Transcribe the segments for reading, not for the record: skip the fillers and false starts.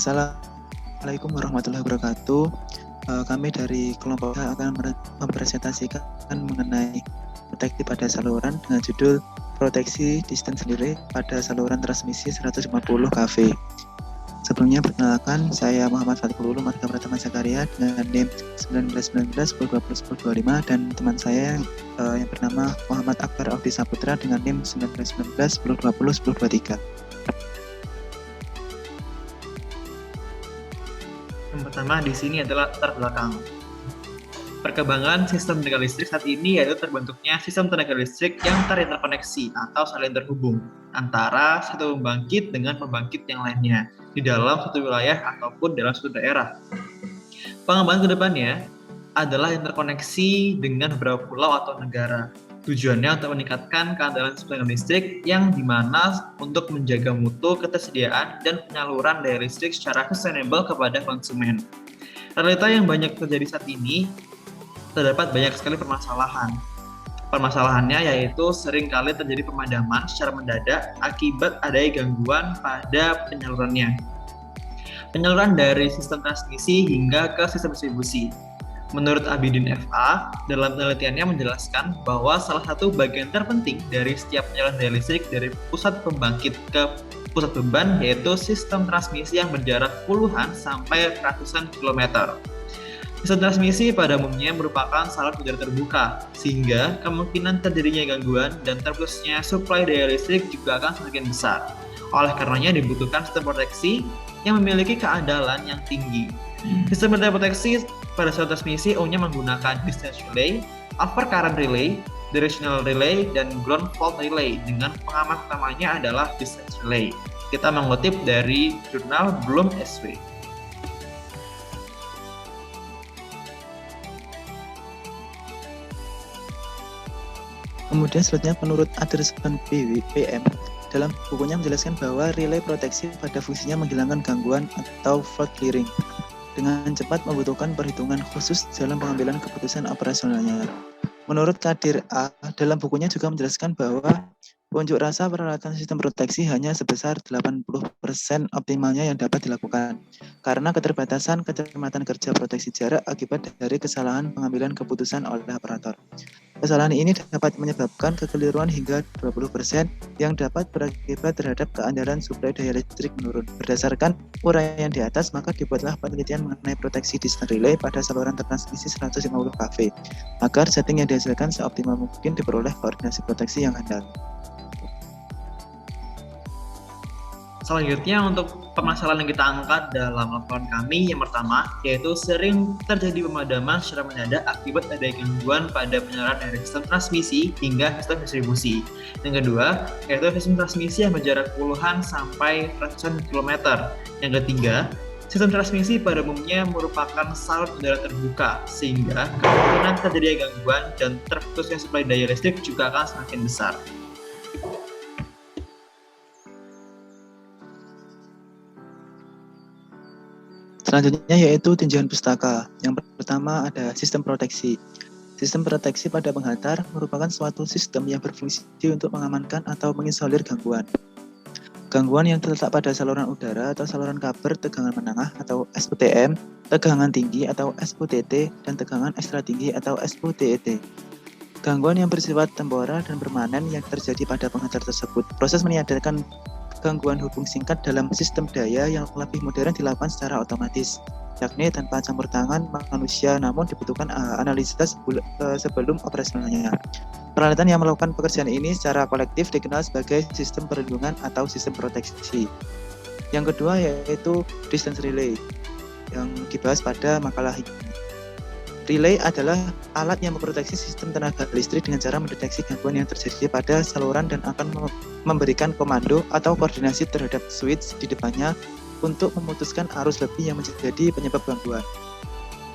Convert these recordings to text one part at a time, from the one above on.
Assalamualaikum warahmatullahi wabarakatuh. Kami dari kelompok A akan mempresentasikan mengenai proteksi pada saluran dengan judul Proteksi Distance Relay pada saluran transmisi 150 kV. Sebelumnya perkenalkan, saya Muhammad Fathul Ulum Marga Pratama Zakaria dengan NIM 1919 1020 1025 dan teman saya yang bernama Muhammad Akbar Audi Saputra dengan NIM 1919 1020 1023. Yang pertama di sini adalah latar belakang. Perkembangan sistem tenaga listrik saat ini yaitu terbentuknya sistem tenaga listrik yang terinterkoneksi atau saling terhubung antara satu pembangkit dengan pembangkit yang lainnya di dalam satu wilayah ataupun dalam suatu daerah. Pengembangan kedepannya adalah interkoneksi dengan beberapa pulau atau negara. Tujuannya untuk meningkatkan keandalan tenaga listrik yang dimana untuk menjaga mutu, ketersediaan, dan penyaluran daya listrik secara sustainable kepada konsumen. Realita yang banyak terjadi saat ini, terdapat banyak sekali permasalahan. Permasalahannya yaitu seringkali terjadi pemadaman secara mendadak akibat adanya gangguan pada penyalurannya. Penyaluran dari sistem transmisi hingga ke sistem distribusi. Menurut Abidin FA, dalam penelitiannya menjelaskan bahwa salah satu bagian terpenting dari setiap penyaluran daya listrik dari pusat pembangkit ke pusat beban yaitu sistem transmisi yang berjarak puluhan sampai ratusan kilometer. Sistem transmisi pada umumnya merupakan saluran udara terbuka, sehingga kemungkinan terjadinya gangguan dan terputusnya suplai daya listrik juga akan semakin besar. Oleh karenanya dibutuhkan sistem proteksi yang memiliki keandalan yang tinggi. Sistem proteksi pada saluran transmisi umumnya menggunakan distance relay, over current relay, directional relay, dan ground fault relay dengan pengamat utamanya adalah distance relay. Kita mengutip dari jurnal Bloom SW. Kemudian selanjutnya menurut Anderson PM dalam bukunya menjelaskan bahwa relay proteksi pada fungsinya menghilangkan gangguan atau fault clearing dengan cepat membutuhkan perhitungan khusus dalam pengambilan keputusan operasionalnya. Menurut Kadir A, dalam bukunya juga menjelaskan bahwa unjuk rasa peralatan sistem proteksi hanya sebesar 80% optimalnya yang dapat dilakukan karena keterbatasan kecermatan kerja proteksi jarak akibat dari kesalahan pengambilan keputusan oleh operator. Kesalahan ini dapat menyebabkan kekeliruan hingga 20% yang dapat berakibat terhadap keandalan suplai daya listrik menurun. Berdasarkan uraian di atas, maka dibuatlah penelitian mengenai proteksi distance relay pada saluran transmisi 150 kV agar setting yang dihasilkan seoptimal mungkin diperoleh koordinasi proteksi yang handal. Selanjutnya untuk permasalahan yang kita angkat dalam laporan kami yang pertama yaitu sering terjadi pemadaman secara mendadak akibat adanya gangguan pada penyaluran dari sistem transmisi hingga sistem distribusi. Yang kedua yaitu sistem transmisi yang berjarak puluhan sampai ratusan kilometer. Yang ketiga, sistem transmisi pada umumnya merupakan saluran udara terbuka sehingga kemungkinan terjadinya gangguan dan terputusnya suplai daya listrik juga akan semakin besar. Selanjutnya yaitu tinjauan pustaka. Yang pertama ada sistem proteksi. Sistem proteksi pada penghantar merupakan suatu sistem yang berfungsi untuk mengamankan atau mengisolir gangguan. Gangguan yang terletak pada saluran udara atau saluran kabar tegangan menengah atau SUTM, tegangan tinggi atau SUTT, dan tegangan ekstra tinggi atau SUTET. Gangguan yang bersifat temporer dan permanen yang terjadi pada penghantar tersebut. Proses meniadakan gangguan hubung singkat dalam sistem daya yang lebih modern dilakukan secara otomatis, yakni tanpa campur tangan manusia, namun dibutuhkan analisa sebelum operasionalnya. Peralatan yang melakukan pekerjaan ini secara kolektif dikenal sebagai sistem perlindungan atau sistem proteksi. Yang kedua yaitu distance relay yang dibahas pada makalah ini. Relay adalah alat yang memproteksi sistem tenaga listrik dengan cara mendeteksi gangguan yang terjadi pada saluran dan akan memberikan komando atau koordinasi terhadap switch di depannya untuk memutuskan arus lebih yang menjadi penyebab gangguan.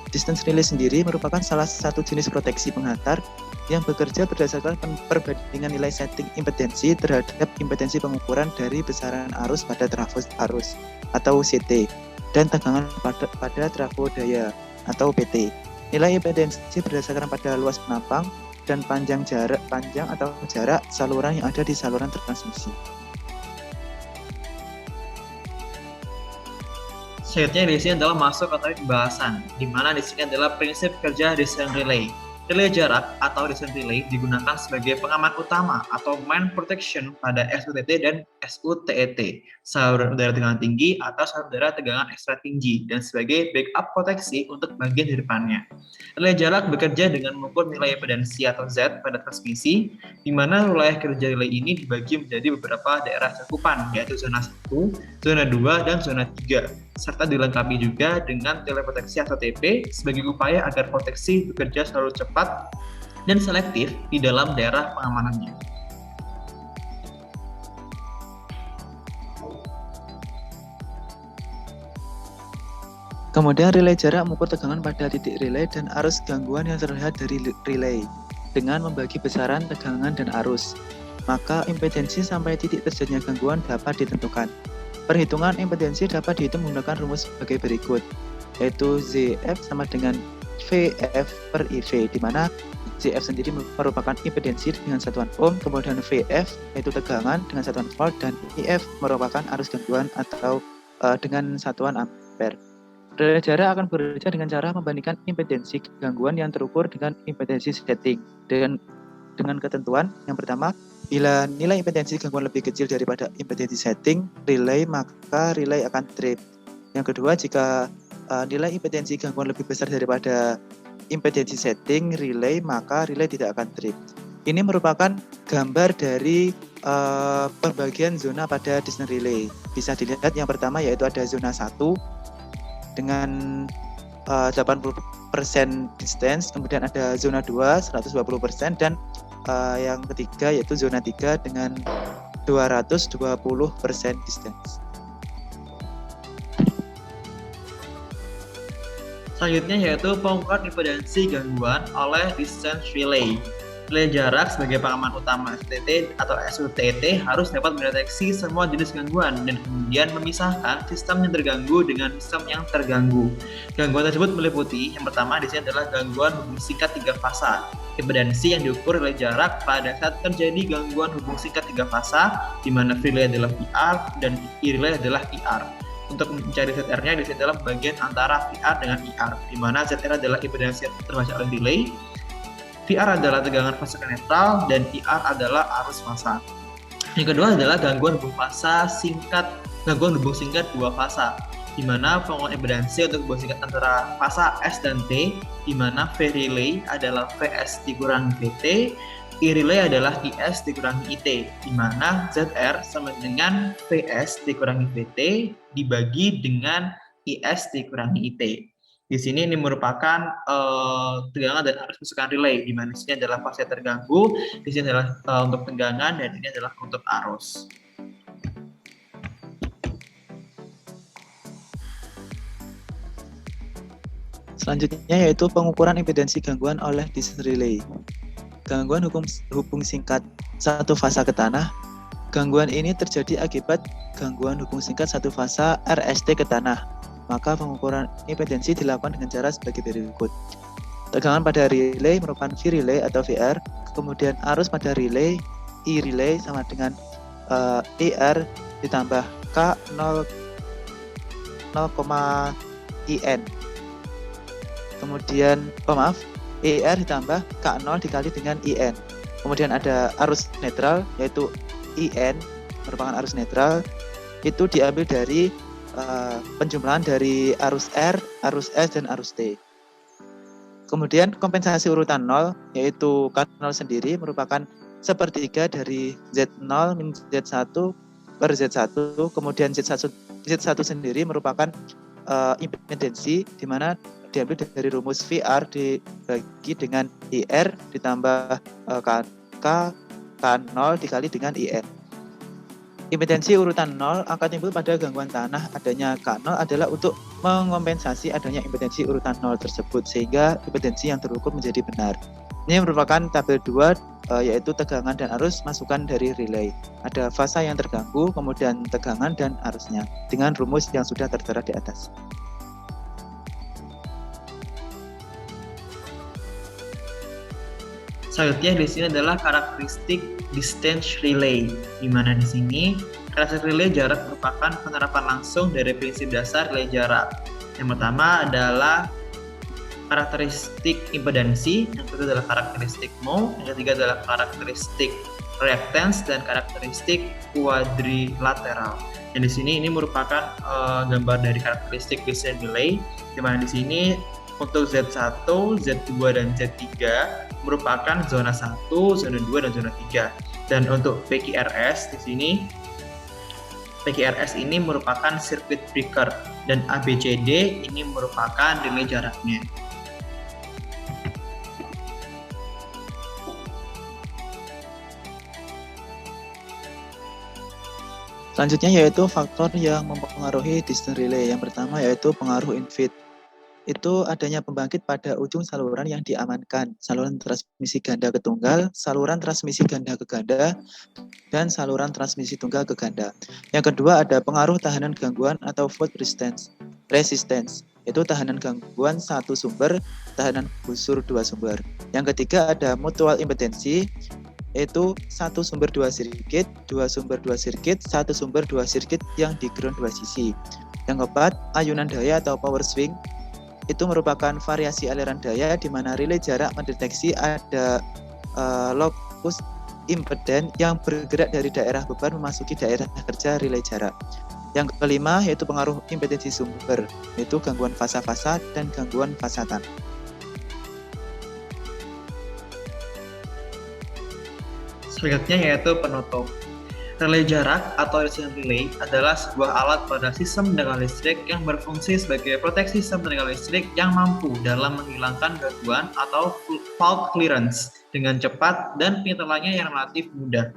Distance relay sendiri merupakan salah satu jenis proteksi penghantar yang bekerja berdasarkan perbandingan nilai setting impedensi terhadap impedensi pengukuran dari besaran arus pada trafo arus atau CT dan tegangan pada trafo daya atau PT. Nilai impedensi berdasarkan pada luas penampang dan panjang atau jarak saluran yang ada di saluran transmisi. Selanjutnya di sini adalah masuk ke topik pembahasan, di mana di sini adalah prinsip kerja desain relay. Relay jarak atau desain relay digunakan sebagai pengaman utama atau main protection pada SUTT dan SUTET, saluran udara tegangan tinggi atau saluran udara tegangan ekstra tinggi, dan sebagai backup proteksi untuk bagian di depannya. Relay jarak bekerja dengan mengukur nilai impedansi atau Z pada transmisi, di mana wilayah kerja relay ini dibagi menjadi beberapa daerah cakupan, yaitu zona 1, zona 2, dan zona 3, serta dilengkapi juga dengan teleproteksi atau TP sebagai upaya agar proteksi bekerja selalu cepat dan selektif di dalam daerah pengamanannya. Kemudian relay jarak mengukur tegangan pada titik relay dan arus gangguan yang terlihat dari relay dengan membagi besaran tegangan dan arus. Maka impedansi sampai titik terjadinya gangguan dapat ditentukan. Perhitungan impedansi dapat dihitung menggunakan rumus sebagai berikut, yaitu ZF sama dengan VF per IV, di mana ZF sendiri merupakan impedansi dengan satuan ohm, kemudian VF yaitu tegangan dengan satuan volt, dan IF merupakan arus gangguan atau dengan satuan ampere. Relay jarak akan bekerja dengan cara membandingkan impedansi gangguan yang terukur dengan impedansi setting dengan ketentuan yang pertama, bila nilai impedansi gangguan lebih kecil daripada impedansi setting relay, maka relay akan trip. Yang kedua, jika nilai impedansi gangguan lebih besar daripada impedansi setting relay, maka relay tidak akan trip. Ini merupakan gambar dari pembagian zona pada desain relay. Bisa dilihat yang pertama yaitu ada zona 1 dengan 80% distance, kemudian ada zona 2 120%, dan yang ketiga yaitu zona 3 dengan 220% distance. Selanjutnya yaitu pengukuran impedansi gangguan oleh distance relay. Relay jarak sebagai pengaman utama SUTT atau SUTT harus dapat mendeteksi semua jenis gangguan dan kemudian memisahkan sistem yang terganggu dengan sistem yang terganggu. Gangguan tersebut meliputi yang pertama di sini adalah gangguan hubung singkat 3 fasa. Impedansi yang diukur relay jarak pada saat terjadi gangguan hubung singkat 3 fasa, di mana relay adalah PR dan I-relay adalah IR. Untuk mencari ZR-nya di sini adalah bagian antara VR dengan IR, di mana ZR adalah impedansi terbaca oleh relay, VR adalah tegangan fase netral, dan IR adalah arus fasa. Yang kedua adalah gangguan hubung singkat 2 fasa, di mana pengukuran impedansi untuk hubung singkat antara fasa S dan T, di mana V relay adalah VS dikurangi VT, I relay adalah IS dikurangi IT, di mana ZR sama dengan VS dikurangi VT dibagi dengan IS dikurangi IT. Di sini ini merupakan tegangan dan arus masukan relay, di mana di sini adalah fase terganggu, di sini adalah untuk tegangan, dan ini adalah untuk arus. Selanjutnya yaitu pengukuran impedansi gangguan oleh desain relay. Gangguan hubung singkat satu fasa ke tanah. Gangguan ini terjadi akibat gangguan hubung singkat satu fasa RST ke tanah. Maka pengukuran impedansi dilakukan dengan cara sebagai berikut. Tegangan pada relay merupakan V relay atau VR. Kemudian arus pada relay I relay sama dengan IR ditambah K 0,IN. Kemudian ER ditambah K0 dikali dengan IN. Kemudian ada arus netral yaitu IN merupakan arus netral, itu diambil dari penjumlahan dari arus R, arus S, dan arus T. Kemudian kompensasi urutan 0 yaitu K0 sendiri merupakan sepertiga dari Z0 min Z1 per Z1. Kemudian Z1 sendiri merupakan impedansi, di mana diambil dari rumus VR dibagi dengan IR ditambah K0 dikali dengan IN. Impedansi urutan 0 akan timbul pada gangguan tanah. Adanya K0 adalah untuk mengompensasi adanya impedansi urutan 0 tersebut, sehingga impedansi yang terukur menjadi benar. Ini merupakan tabel 2 yaitu tegangan dan arus masukan dari relay. Ada fasa yang terganggu, kemudian tegangan dan arusnya dengan rumus yang sudah tertera di atas. Selanjutnya di sini adalah karakteristik distance relay, di mana di sini karakteristik relay jarak merupakan penerapan langsung dari prinsip dasar relay jarak. Yang pertama adalah karakteristik impedansi, yang kedua adalah karakteristik mho, yang ketiga adalah karakteristik reactance dan karakteristik quadrilateral. Dan di sini ini merupakan gambar dari karakteristik distance relay, di mana di sini untuk Z1, Z2 dan Z3 merupakan zona 1, zona 2 dan zona 3. Dan untuk PQRS di sini PQRS ini merupakan circuit breaker dan ABCD ini merupakan relay jaraknya. Selanjutnya yaitu faktor yang mempengaruhi distance relay. Yang pertama yaitu pengaruh in-feed. Itu adanya pembangkit pada ujung saluran yang diamankan, saluran transmisi ganda ke tunggal, saluran transmisi ganda ke ganda, dan saluran transmisi tunggal ke ganda. Yang kedua ada pengaruh tahanan gangguan atau fault resistance, yaitu tahanan gangguan satu sumber, tahanan busur dua sumber. Yang ketiga ada mutual impedensi, yaitu satu sumber dua sirkuit, dua sumber dua sirkuit, satu sumber dua sirkuit yang di ground dua sisi. Yang keempat, ayunan daya atau power swing, itu merupakan variasi aliran daya di mana relay jarak mendeteksi ada lokus impeden yang bergerak dari daerah beban memasuki daerah kerja relay jarak. Yang kelima yaitu pengaruh impedensi sumber, yaitu gangguan fasa-fasa dan gangguan fasatan. Selanjutnya yaitu penutup. Relay jarak atau resistance relay adalah sebuah alat pada sistem tenaga listrik yang berfungsi sebagai proteksi sistem tenaga listrik yang mampu dalam menghilangkan gangguan atau fault clearance dengan cepat dan penyetelannya yang relatif mudah.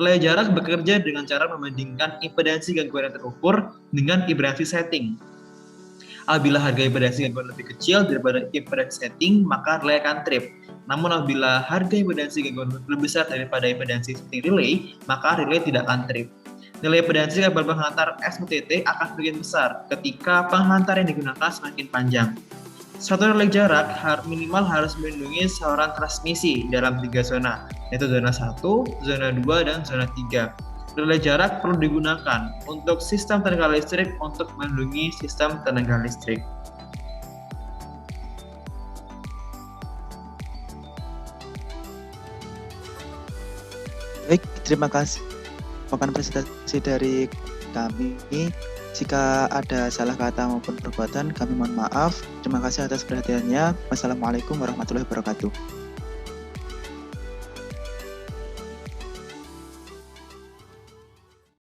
Relay jarak bekerja dengan cara membandingkan impedansi gangguan yang terukur dengan impedansi setting. Apabila harga impedansi gangguan lebih kecil daripada impedansi setting, maka relay akan trip. Namun apabila harga impedansi gangguan lebih besar daripada impedansi setting relay, maka relay tidak akan trip. Nilai impedansi kabel penghantar SMTT akan semakin besar ketika penghantar yang digunakan semakin panjang. Suatu relay jarak minimal harus melindungi saluran transmisi dalam 3 zona, yaitu zona 1, zona 2, dan zona 3. Relay jarak perlu digunakan untuk sistem tenaga listrik untuk melindungi sistem tenaga listrik. Baik, terima kasih. Bukan presentasi dari kami. Jika ada salah kata maupun perbuatan, kami mohon maaf. Terima kasih atas perhatiannya. Wassalamualaikum warahmatullahi wabarakatuh.